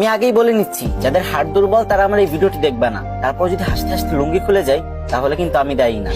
আমি আগেই বলে নিচ্ছি, যাদের হাড় দুর্বল তারা আমার এই ভিডিওটি দেখবে না। তারপর যদি হাসতে হাসতে লুঙ্গি খুলে যায় তাহলে কিন্তু আমি দায়ী না।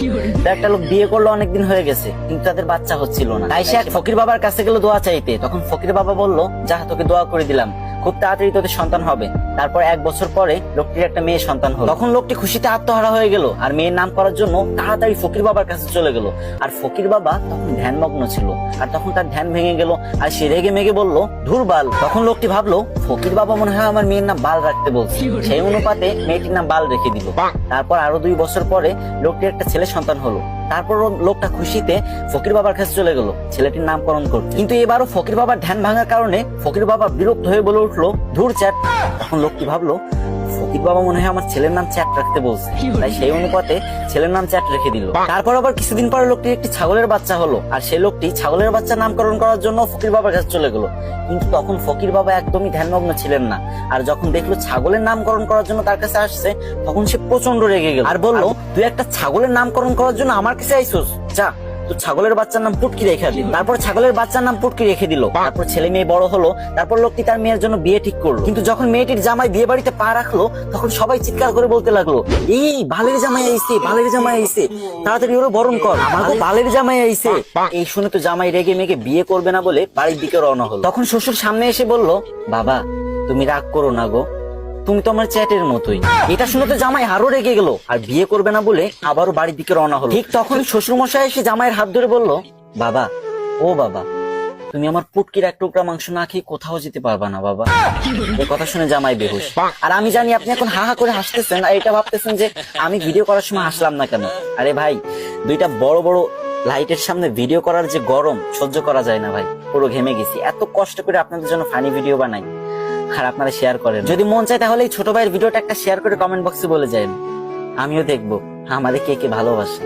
একটা লোক বিয়ে করলো, অনেকদিন হয়ে গেছে, কিন্তু তাদের বাচ্চা হচ্ছিল না। তাই সে এক ফকির বাবার কাছে গেল দোয়া চাইতে। তখন ফকির বাবা বলল, যা তোকে দোয়া করে দিলাম, খুব তাড়াতাড়ি তোদের সন্তান হবে। তারপর 1 বছর পরে লোকটির একটা মেয়ে সন্তান হলো। তখন লোকটি খুশিতে আত্মহারা হয়ে গেল আর মেয়ের নাম করার জন্য তাড়াতাড়ি ফকির বাবার কাছে চলে গেল। আর ফকির বাবা তখন ধ্যানমগ্ন ছিল, আর তখন তার ধ্যান ভেঙে গেল আর সে রেগে মেগে বলল, ধুর বাল। তখন লোকটি ভাবলো, ফকির বাবা মনে হয় আমার মেয়ের নাম বাল রাখতে বলছে। সেই অনুপাতে মেয়েটির নাম বাল রেখে দিল। তারপর আরো 2 বছর পরে লোকটির একটা ছেলে সন্তান হলো। তারপর লোকটা খুশিতে ফকির বাবার কাছে চলে গেল ছেলেটির নামকরণ করতে। কিন্তু এবারও ফকির বাবার ধ্যান ভাঙার কারণে ফকির বাবা বিরক্ত হয়ে বলে উঠলো, ধুর চ্যাট। তখন লোকটি ভাবলো, ফকির বাবা মনে হয় আমার ছেলের নাম চ্যাট রাখতে বলছে, তাই সেই অনুপাতে ছেলের নাম চ্যাট রেখে দিল। তারপর আবার কিছুদিন পরে লোকটির একটি ছাগলের বাচ্চা হলো, আর সেই লোকটি ছাগলের বাচ্চা নামকরণ করার জন্য ফকির বাবার কাছে চলে গেল। কিন্তু তখন ফকির বাবা একদমই ধ্যানমগ্ন ছিলেন না, আর যখন দেখলো ছাগলের নামকরণ করার জন্য তার কাছে আসছে, তখন সে প্রচন্ড রেগে গেল আর বলল, তুই একটা ছাগলের নামকরণ করার জন্য আমার কাছে আইসোস, যা তো ছাগলের বাচ্চার নাম পুটকি রেখে দিল। তারপর ছাগলের বাচ্চার নাম পুটকি রেখে দিল। তারপর ছেলে মেয়ে বড় হলো। তারপর লোকটি তার মেয়ের জন্য বিয়ে ঠিক করলো। কিন্তু যখন মেয়েটির জামাই বিয়ে বাড়িতে পা রাখলো, তখন সবাই চিৎকার করে বলতে লাগলো, এই বালের জামাই আইছে, বালের জামাই আইছে, তাড়াতাড়ি ওরা বরণ কর, আমার বালের জামাই আইছে। এই শুনে তো জামাই রেগে মেগে বিয়ে করবে না বলে বাড়ির দিকে রওনা হলো। তখন শ্বশুর সামনে এসে বলল, বাবা তুমি রাগ করো না গো, তুমি তো আমার চ্যাটের মতোই। এটা শুনে তো জামাই আরো রেগে গেল আর বিয়ে করবে না বলে আবারও বাড়ির দিকে রওনা হলো। ঠিক তখন শ্বশুর মশাই এসে জামাইয়ের হাত ধরে বলল, বাবা ও বাবা, তুমি আমার পুটকির 1 টুকরা মাংস না খেয়ে কোথাও যেতে পারবা না বাবা। এই কথা শুনে জামাই বেহুশ। আর আমি জানি আপনি এখন হা হা করে হাসতেছেন আর এটা ভাবতেছেন যে আমি ভিডিও করার সময় হাসলাম না কেন। আরে ভাই, 2টা বড় বড় লাইটের সামনে ভিডিও করার যে গরম সহ্য করা যায় না ভাই, পুরো ঘেমে গেছি। এত কষ্ট করে আপনাদের জন্য ফানি ভিডিও বানাই আর আপনারা শেয়ার করেন। যদি মন চায় তাহলে এই ছোট ভাইয়ের ভিডিওটা একটা শেয়ার করে কমেন্ট বক্সে বলে যান, আমিও দেখবো আমাদের কে কে ভালোবাসে।